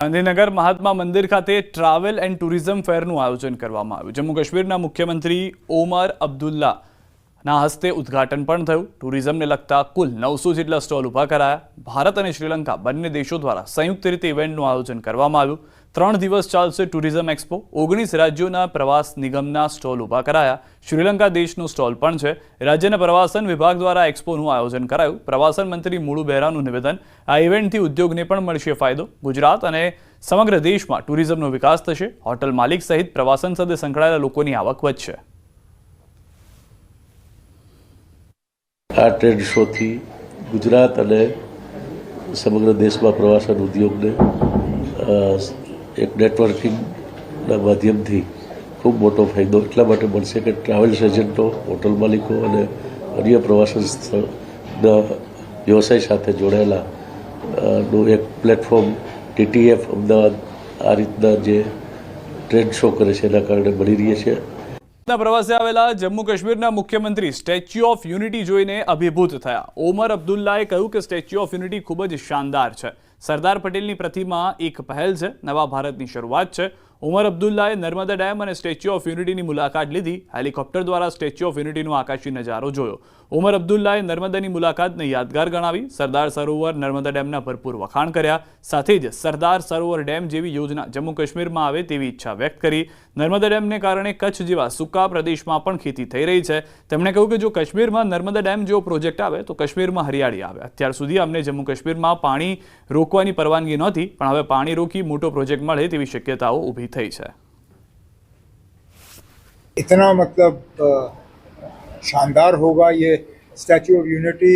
ગાંધીનગર મહાત્મા મંદિર ખાતે travel and tourism ફેરનું આયોજન કરવામાં આવ્યું। જમ્મુ કાશ્મીરના મુખ્યમંત્રી ઓમર અબ્દુલ્લાના હસ્તે ઉદ્ઘાટન પણ થયું। ટુરિઝમને લગતા કુલ 900 જેટલા સ્ટોલ ઊભા કરાયા। ભારત અને શ્રીલંકા બંને દેશો દ્વારા સંયુક્ત રીતે ઇવેન્ટનું આયોજન કરવામાં આવ્યું। 3 દિવસ ચાલશે ટુરિઝમ એક્સપો। 19 રાજ્યોના પ્રવાસ નિગમના સ્ટોલ ઊભા કરાયા। શ્રીલંકા દેશનો સ્ટોલ પણ છે। રાજ્યના પ્રવાસન વિભાગ દ્વારા એક્સપોનું આયોજન કરાયું। પ્રવાસન મંત્રી મુળુ બેરાનું નિવેદન, આ ઇવેન્ટથી ઉદ્યોગને પણ મળશે ફાયદો। ગુજરાત અને સમગ્ર દેશમાં ટુરિઝમનો વિકાસ થશે। હોટલ માલિક સહિત પ્રવાસન સાથે સંકળાયેલા લોકોની આવક વધશે। આ ટ્રેડ શોથી ગુજરાત અને સમગ્ર દેશમાં પ્રવાસન ઉદ્યોગને એક નેટવર્કિંગના માધ્યમથી ખૂબ મોટો ફાયદો એટલા માટે મળશે કે ટ્રાવેલ્સ એજન્ટો, હોટલ માલિકો અને અન્ય પ્રવાસન સ્થળના વ્યવસાય સાથે જોડાયેલાનું એક પ્લેટફોર્મ TTF અમદાવાદ આ રીતના જે ટ્રેડ શો કરે છે એના કારણે મળી રહી છે। પ્રવાસે આવેલા જમ્મુ કાશ્મીરના મુખ્યમંત્રી સ્ટેચ્યુ ઓફ યુનિટી જોઈને અભિભૂત થયા। ઓમર અબ્દુલ્લાએ કહ્યું કે સ્ટેચ્યુ ઓફ યુનિટી ખૂબ જ શાનદાર છે। સરદાર પટેલની પ્રતિમા એક પહેલ છે, નવા ભારતની શરૂઆત છે। ઓમર અબ્દુલ્લાએ નર્મદા ડેમ અને સ્ટેચ્યુ ઓફ યુનિટીની મુલાકાત લીધી। હેલિકોપ્ટર દ્વારા સ્ટેચ્યુ ઓફ યુનિટીનો આકાશી નજારો જોયો। ઓમર અબ્દુલ્લાએ નર્મદાની મુલાકાતને યાદગાર ગણાવી। સરદાર સરોવર નર્મદા ડેમના ભરપૂર વખાણ કર્યા। સાથે જ સરદાર સરોવર ડેમ જેવી યોજના જમ્મુ કાશ્મીરમાં આવે તેવી ઈચ્છા વ્યક્ત કરી। નર્મદા ડેમને કારણે કચ્છ જેવા સૂકા પ્રદેશમાં પણ ખેતી થઈ રહી છે। તેમણે કહ્યું કે જો કાશ્મીરમાં નર્મદા ડેમ જેવો પ્રોજેક્ટ આવે તો કાશ્મીરમાં હરિયાળી આવે। અત્યાર સુધી અમને જમ્મુ કાશ્મીરમાં પાણી રોકવાની પરવાનગી નહોતી, પણ હવે પાણી રોકી મોટો પ્રોજેક્ટ મળે તેવી શક્યતાઓ ઊભી થઈ છે। इतना मतलब शानदार होगा ये स्टैचू ऑफ यूनिटी,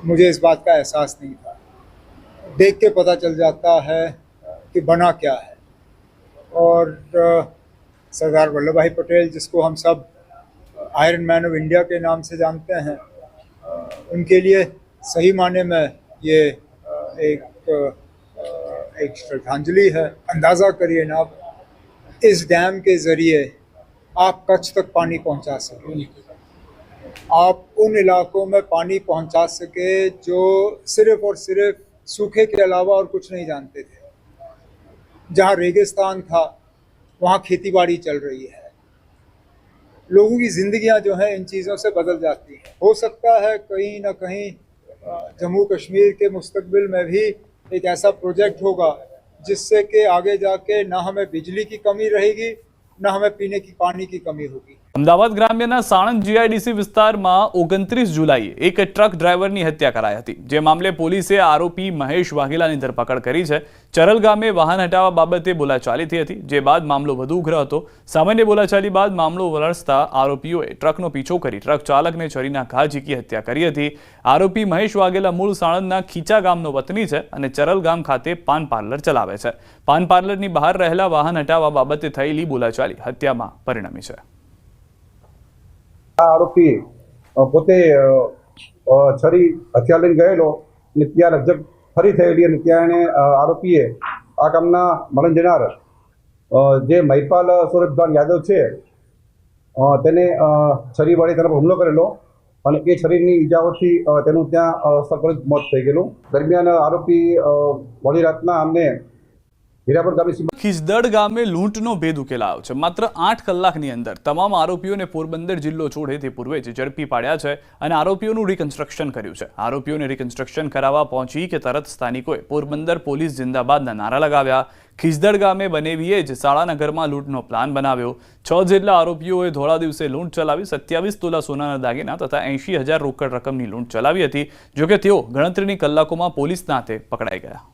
मुझे इस बात का एहसास नहीं था। देख के पता चल जाता है कि बना क्या है। और सरदार वल्लभ भाई पटेल, जिसको हम सब आयरन मैन ऑफ इंडिया के नाम से जानते हैं, उनके लिए सही माने में ये एक श्रद्धांजलि है। अंदाज़ा करिए ना, इस डैम के ज़रिए आप कच्छ तक पानी पहुंचा सके, आप उन इलाकों में पानी पहुंचा सके जो सिर्फ और सिर्फ सूखे के अलावा और कुछ नहीं जानते थे। जहां रेगिस्तान था वहां खेतीबाड़ी चल रही है। लोगों की ज़िंदगियां जो हैं इन चीज़ों से बदल जाती हैं। हो सकता है कहीं ना कहीं जम्मू कश्मीर के मुस्तकबिल में भी एक ऐसा प्रोजेक्ट होगा जिससे कि आगे जाके ना हमें बिजली की कमी रहेगी, न हमें पीने की पानी की कमी होगी। અમદાવાદ ગ્રામ્યના સાણંદ GIDC વિસ્તારમાં 29 જુલાઈએ એક ટ્રક ડ્રાઈવરની હત્યા કરાઈ હતી। જે મામલે પોલીસે આરોપી મહેશ વાઘેલાની ધરપકડ કરી છે। ચરલ ગામે વાહન હટાવવા બાબતે બોલાચાલી થઈ હતી, જે બાદ મામલો વધુ ઉગ્ર હતો। સામાન્ય બોલાચાલી બાદ મામલો વલણતા આરોપીઓએ ટ્રકનો પીછો કરી ટ્રક ચાલકને છરીના ઘા ઝીકી હત્યા કરી હતી। આરોપી મહેશ વાઘેલા મૂળ સાણંદના ખીચા ગામનો વતની છે અને ચરલ ગામ ખાતે પાન પાર્લર ચલાવે છે। પાન પાર્લરની બહાર રહેલા વાહન હટાવવા બાબતે થયેલી બોલાચાલી હત્યામાં પરિણમી છે। આરોપી પોતે છરી હથિયાર લઈને ગયેલો અને ત્યાં લગજગ ફરી થયેલી અને ત્યાં એને આરોપીએ આ કામના મરણ જનાર જે મહિપાલ સુરજભાન યાદવ છે તેને છરી વડે તેના પર હુમલો કરેલો અને એ છરીની ઈજાઓથી તેનું ત્યાં સ્થળ પર મોત થઈ ગયેલું। દરમિયાન આરોપી મોડી રાતના અમને ખીજદડ ગામે લૂંટનો ભેદ ઉકેલાયો છે। માત્ર 8 કલાકની અંદર તમામ આરોપીઓને પોરબંદર જિલ્લો છોડે તે પૂર્વે જ ઝડપી પાડ્યા છે અને આરોપીઓનું રિકન્સ્ટ્રક્શન કર્યું છે। આરોપીઓને રિકન્સ્ટ્રક્શન કરાવવા પહોંચી કે તરત સ્થાનિકોએ પોરબંદર પોલીસ જિંદાબાદના નારા લગાવ્યા। ખીજદડ ગામે બનેવીએ જ શાળાના ઘરમાં લૂંટનો પ્લાન બનાવ્યો। 6 જેટલા આરોપીઓએ ધોળા દિવસે લૂંટ ચલાવી 27 તોલા સોનાના દાગીના તથા 80,000 રોકડ રકમની લૂંટ ચલાવી હતી। જોકે તેઓ ગણતરીની કલાકોમાં પોલીસના હાથે પકડાઈ ગયા।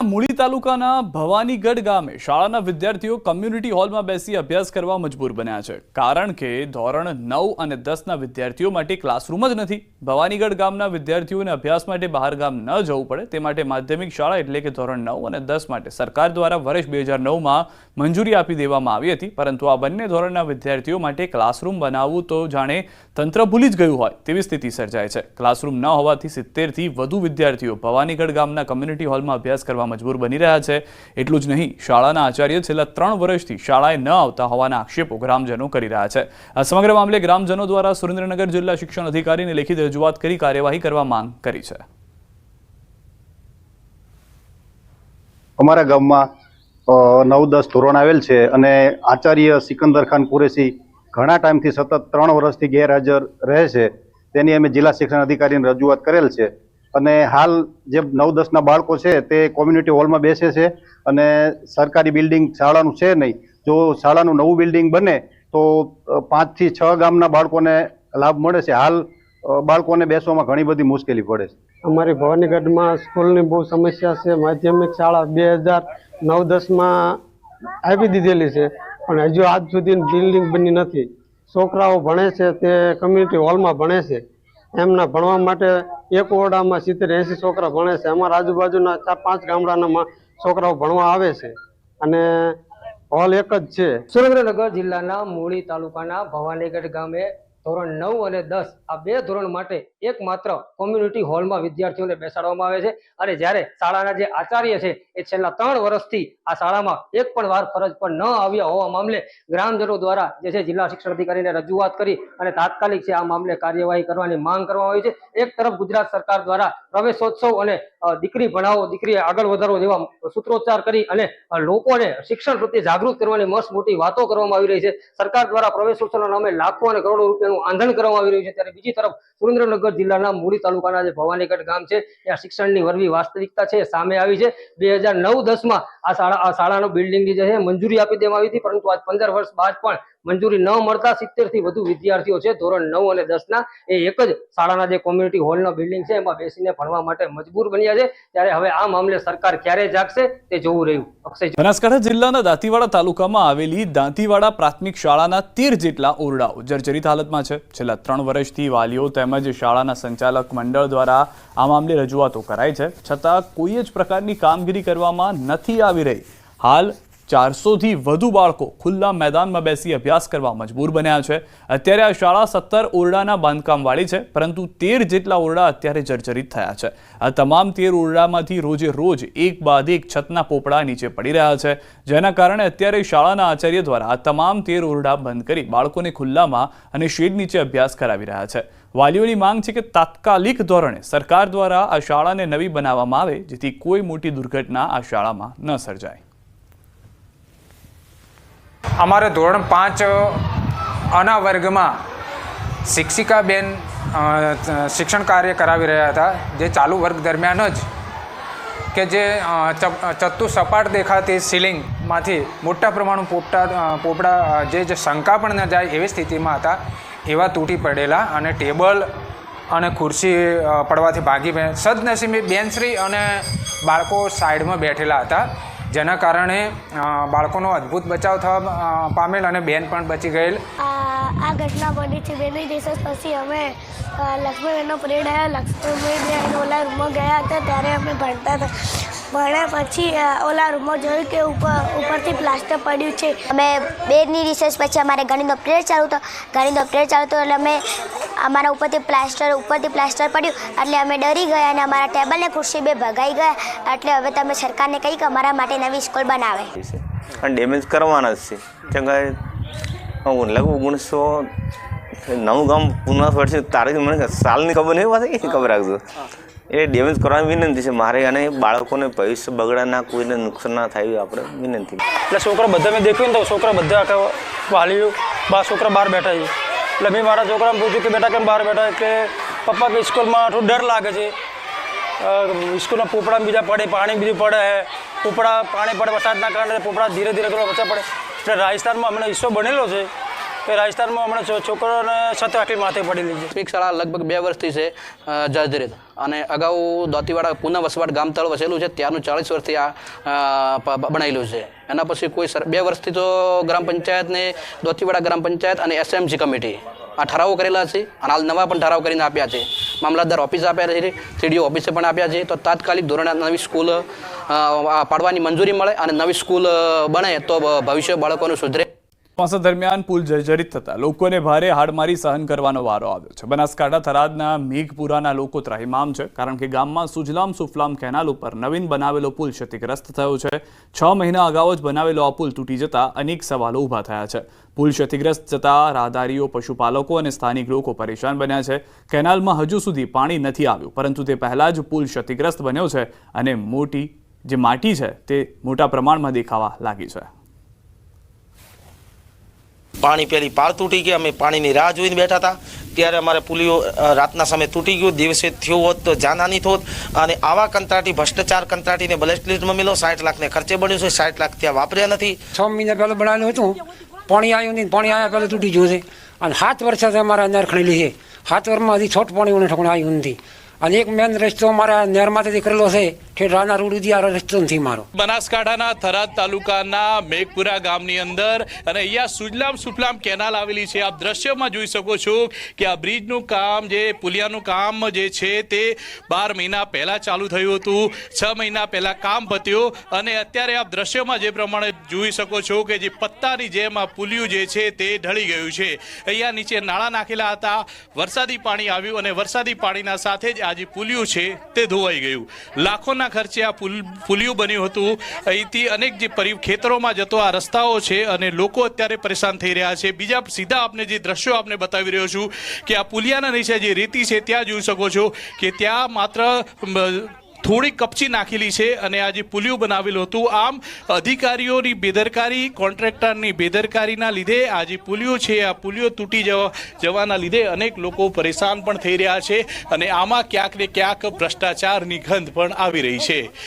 મૂળી તાલુકાના ભવાનીગઢ ગામે શાળાના વિદ્યાર્થીઓ કમ્યુનિટી હોલમાં બેસી અભ્યાસ કરવા મજબૂર બન્યા છે, કારણ કે ધોરણ 9 અને 10ના વિદ્યાર્થીઓ માટે ક્લાસરૂમ જ નથી। ભવાનીગઢ ગામના વિદ્યાર્થીઓને અભ્યાસ માટે બહાર ગામ ન જવું પડે તે માટે માધ્યમિક શાળા એટલે કે ધોરણ 9 અને 10 માટે સરકાર દ્વારા વર્ષ 2009માં મંજૂરી આપી દેવામાં આવી હતી, પરંતુ આ બંને ધોરણના વિદ્યાર્થીઓ માટે ક્લાસરૂમ બનાવવું તો જાણે તંત્ર ભૂલી જ ગયું હોય તેવી સ્થિતિ સર્જાય છે। ક્લાસરૂમ ન હોવાથી 70થી વધુ વિદ્યાર્થીઓ ભવાનીગઢ ગામના કમ્યુનિટી હોલમાં અભ્યાસ કરવા મજબૂર બની રહ્યા છે। એટલું જ નહીં, શાળાના આચાર્ય છેલ્લા 3 વર્ષથી શાળાએ ન આવતા હોવાના આક્ષેપો ગ્રામજનો કરી રહ્યા છે। આ સમગ્ર મામલે ગ્રામજનો દ્વારા સુરેન્દ્રનગર જિલ્લા શિક્ષણ અધિકારીને લેખિત રજૂઆત કરી કાર્યવાહી કરવા માંગ કરી છે। અમારા ગામમાં 9-10 ધોરણ આવેલ છે અને આચાર્ય સિકંદર ખાન કુરેશી ઘણા ટાઈમથી સતત 3 વર્ષથી ગેરહાજર રહે છે. તેની અમે જિલ્લા શિક્ષણ અધિકારીને રજૂઆત કરેલ છે અને હાલ જે 9-10ના બાળકો છે તે કોમ્યુનિટી હોલમાં બેસે છે અને સરકારી બિલ્ડિંગ શાળાનું છે નહીં. જો શાળાનું નવું બિલ્ડિંગ બને તો 5 થી 6 ગામના બાળકોને લાભ મળે છે. હાલ બાળકોને બેસવામાં ઘણી બધી મુશ્કેલી પડે છે. અમારી ભવાનીગઢમાં સ્કૂલની બહુ સમસ્યા છે. માધ્યમિક શાળા 2009-10માં આપી દીધેલી છે પણ હજુ આજ સુધી બિલ્ડિંગ બની નથી. છોકરાઓ ભણે છે તે કમ્યુનિટી હોલમાં ભણે છે. એમના ભણવા માટે એક ઓરડામાં 70-80 છોકરા ભણે છે. અમારા આજુબાજુના 4-5 ગામડાના છોકરાઓ ભણવા આવે છે અને હોલ એક જ છે. સુરેન્દ્રનગર જિલ્લાના મૂળી તાલુકાના ભવાનીગઢ ગામે ધોરણ 9 અને 10 આ 2 ધોરણ માટે એકમાત્ર કોમ્યુનિટી હોલમાં વિદ્યાર્થીઓને બેસાડવામાં આવે છે અને જ્યારે શાળાના જે આચાર્ય છે એ છેલ્લા 3 વર્ષથી આ શાળામાં એક પણ વાર ફરજ પર ન આવ્યા હોવા મામલે ગ્રામજનો દ્વારા જે છે જિલ્લા શિક્ષણ અધિકારીને રજૂઆત કરી અને તાત્કાલિક છે આ મામલે કાર્યવાહી કરવાની માંગ કરવામાં આવી છે. એક તરફ ગુજરાત સરકાર દ્વારા પ્રવેશોત્સવ અને દીકરી ભણાવો દીકરી આગળ વધારો જેવા સૂત્રોચ્ચાર કરી અને લોકોને શિક્ષણ પ્રત્યે જાગૃત કરવાની મસ્ત મોટી વાતો કરવામાં આવી રહી છે. સરકાર દ્વારા પ્રવેશોત્સવના નામે લાખો અને કરોડો રૂપિયાનું આંધણ કરવામાં આવી રહ્યું છે. ત્યારે બીજી તરફ સુરેન્દ્રનગર જિલ્લાના મૂળી તાલુકાના જે ભવાનીગઢ ગામ છે ત્યાં શિક્ષણની વરવી વાસ્તવિકતા છે સામે આવી છે. 2009-10માં આ શાળાનું બિલ્ડિંગની જે છે મંજૂરી આપી દેવામાં આવી હતી પરંતુ આજ 15 વર્ષ બાદ પણ મંજૂરી ન મળતા 70 થી વધુ વિદ્યાર્થીઓ છે ધોરણ 9 અને 10ના એ એક જ શાળાના જે કોમ્યુનિટી હોલનો બિલ્ડિંગ છે એમાં બેસીને ભણવા માટે મજબૂર બન્યા છે. ત્યારે હવે આ મામલે સરકાર ક્યારે જાગશે તે જોવું રહ્યું. અક્ષય. બનાસકાંઠા જિલ્લાના દાંતીવાડા તાલુકામાં આવેલી દાંતીવાડા પ્રાથમિક શાળાના 13 જેટલા ઓરડાઓ જર્જરિત હાલતમાં છે. છેલ્લા 3 વર્ષથી વાલીઓ તેમજ શાળાના સંચાલક મંડળ દ્વારા આ મામલે રજૂઆતો કરાઈ છે છતાં કોઈ જ પ્રકારની કામગીરી કરવામાં નથી આવી રહી. હાલ 400થી વધુ બાળકો ખુલ્લા મેદાનમાં બેસી અભ્યાસ કરવા મજબૂર બન્યા છે. અત્યારે આ શાળા 17 ઓરડાના બાંધકામવાળી છે પરંતુ 13 જેટલા ઓરડા અત્યારે જર્જરિત થયા છે. આ તમામ 13 ઓરડામાંથી રોજે રોજ એક બાદ એક છતના પોપડા નીચે પડી રહ્યા છે જેના કારણે અત્યારે શાળાના આચાર્ય દ્વારા આ તમામ 13 ઓરડા બંધ કરી બાળકોને ખુલ્લામાં અને શેડ નીચે અભ્યાસ કરાવી રહ્યા છે. વાલીઓની માંગ છે કે તાત્કાલિક ધોરણે સરકાર દ્વારા આ શાળાને નવી બનાવવામાં આવે જેથી કોઈ મોટી દુર્ઘટના આ શાળામાં ન સર્જાય. અમારે ધોરણ 5 અના વર્ગમાં શિક્ષિકાબેન શિક્ષણ કાર્ય કરાવી રહ્યા હતા જે ચાલુ વર્ગ દરમિયાન જ કે જે ચતુઃસપાટ દેખાતી સીલિંગમાંથી મોટા પ્રમાણમાં પોપડા જે શંકા પણ ન જાય એવી સ્થિતિમાં હતા એવા તૂટી પડેલા અને ટેબલ અને ખુરશી પડવાથી ભાગી સદનસીબે બેનશ્રી અને બાળકો સાઈડમાં બેઠેલા હતા જેના કારણે બાળકોનો અદ્ભુત બચાવ થવા પામેલ અને બેન પણ બચી ગયેલ. આ ઘટના બની છે 2 દિવસ પછી અમે લક્ષ્મીબેનનો પરેડ આવ્યો. લક્ષ્મીબેન ઓલા રૂમમાં ગયા હતા ત્યારે અમે ભણતા હતા. ભણ્યા પછી ઓલા રૂમમાં જોયું કે ઉપરથી પ્લાસ્ટર પડ્યું છે. અમે 2ની રિસર્ચ પછી અમારે ગણિતનો પિરિયડ ચાલુ હતો એટલે અમે અમારા ઉપરથી પ્લાસ્ટર પડ્યું એટલે અમે ડરી ગયા અને અમારા ટેબલ ને ખુરશી 2 ભગાઈ ગયા. એટલે હવે તમે સરકારને કહી કે અમારા માટે નવી સ્કૂલ બનાવે. અને ડેમેજ કરવાના જ છે ચંગાઈ 1909 ગામ પુનઃ વર્ષે તારીખ મને સાલની ખબર નહીં પાછી ખબર રાખજો એ ડેમેજ કરવાની વિનંતી છે મારે અને બાળકોને ભવિષ્ય બગડા ના કોઈને નુકસાન ના થાય આપણે વિનંતી. એટલે છોકરા બધા મેં દેખ્યું ને તો છોકરા બધા આખા વાલીઓ છોકરા બહાર બેઠા છે. એટલે મેં મારા છોકરાને પૂછ્યું કે બેટા કેમ બહાર બેઠા કે પપ્પા કે સ્કૂલમાં થોડું ડર લાગે છે. સ્કૂલમાં પોપડા બીજા પડે પાણી બીજું પડે પોપડા પાણી પડે વરસાદના કારણે પોપડા ધીરે ધીરે થોડા ઓછા પડે. એટલે રાજસ્થાનમાં હમણાં હિસ્સો બનેલો છે કે રાજસ્થાનમાં હમણાં છોકરાઓને છત આખી માથે પડેલી છે. પ્રાથમિક શાળા લગભગ 2 વર્ષથી છે જર્જરિત અને અગાઉ દાંતીવાડા પુનઃ વસવાટ ગામતળ વસેલું છે ત્યાંનું 40 વર્ષથી આ બનાવેલું છે. એના પછી કોઈ 2 વર્ષથી તો ગ્રામ પંચાયતને દાંતીવાડા ગ્રામ પંચાયત અને SMG કમિટી આ ઠરાવો કરેલા છે અને હાલ નવા પણ ઠરાવ કરીને આપ્યા છે. મામલતદાર ઓફિસ આપ્યા છે, CDO ઓફિસે પણ આપ્યા છે. તો તાત્કાલિક ધોરણે નવી સ્કૂલ પાડવાની મંજૂરી મળે અને નવી સ્કૂલ બને તો ભવિષ્ય બાળકોનું સુધરે. ચોમાસા દરમિયાન પુલ જર્જરિત થતા લોકોને ભારે હાડમારી સહન કરવાનો વારો આવ્યો છે. બનાસકાંઠા થરાદના મેઘપુરાના લોકો ત્રાહિમામ છે કારણ કે ગામમાં સુજલામ સુફલામ કેનાલ ઉપર નવીન બનાવેલો પુલ ક્ષતિગ્રસ્ત થયો છે. 6 મહિના અગાઉ જ બનાવેલો આ પુલ તૂટી જતા અનેક સવાલો ઊભા થયા છે. પુલ ક્ષતિગ્રસ્ત જતા રાહદારીઓ પશુપાલકો અને સ્થાનિક લોકો પરેશાન બન્યા છે. કેનાલમાં હજુ સુધી પાણી નથી આવ્યું પરંતુ તે પહેલા જ પુલ ક્ષતિગ્રસ્ત બન્યો છે અને મોટી જે માટી છે તે મોટા પ્રમાણમાં દેખાવા લાગી છે. પાણી પેલી પાળ તૂટી ગઈ, અમે પાણીની રાહ જોઈને બેઠા હતા ત્યારે અમારે પુલીઓ રાતના સમયે તૂટી ગયું. દિવસે થયું હોત તો જાનહાની થોત. અને આવા કંત્રાટી ભ્રષ્ટાચાર કંત્રાટીને બ્લેક લિસ્ટમાં મિલો 60 લાખને ખર્ચે બન્યું છે, 60 લાખ ત્યાં વાપર્યા નથી. 6 મહિના પહેલાં બનાવેલું હતું, પાણી આવ્યું નહીં, પાણી આવ્યા પહેલાં તૂટી ગયું છે. અને 7 વર્ષથી અમારા નહેર ખણેલી છે, 7 વર્ષમાં હજી છોટ પાણી ઠકણું આવ્યું નથી. અને એક મેન રસ્તો અમારા નહેરમાંથી કરેલો છે, ઠેઠ રાના રોડ સુધી આ રસ્તો નથી મારો. બનાસકાંઠાના થરાદ તાલુકાના મેઘપુરા ગામની અંદર અને અહીંયા સુજલામ સુફલામ કેનાલ આવેલી છે. આપ દ્રશ્યમાં જોઈ શકો છો કે આ બ્રિજનું કામ, જે પુલિયાનું કામ જે છે તે 12 મહિના પહેલાં ચાલુ થયું હતું. 6 મહિના પહેલાં કામ પત્યું અને અત્યારે આપ દ્રશ્યમાં જે પ્રમાણે જોઈ શકો છો કે જે પત્તાની જેમ આ પુલિયું જે છે તે ઢળી ગયું છે. અહીંયા નીચે નાળા નાખેલા હતા, વરસાદી પાણી આવ્યું અને વરસાદી પાણીના સાથે જ આ જે પુલિયું છે તે ધોવાઈ ગયું. લાખોના ખર્ચે આ પુલિયું બન્યું હતું. અહીંથી અનેક જે ખેતરોમાં જતો આ રસ્તાઓ છે અને લોકો અત્યારે પરેશાન થઈ રહ્યા છે. બીજા સીધા આપને જે દ્રશ્યો આપને બતાવી રહ્યો છું કે આ પુલિયાના નીચે જે રેતી છે ત્યાં જોઈ શકો છો કે ત્યાં માત્ર થોડી કપચી નાખેલી છે અને આ જે પુલિયું બનાવેલું હતું. આમ અધિકારીઓની બેદરકારી, કોન્ટ્રાક્ટરની બેદરકારીના લીધે આ જે પુલિયું છે આ પુલિયો તૂટી જવાના લીધે અનેક લોકો પરેશાન પણ થઈ રહ્યા છે અને આમાં ક્યાંક ને ક્યાંક ભ્રષ્ટાચારની ગંધ પણ આવી રહી છે.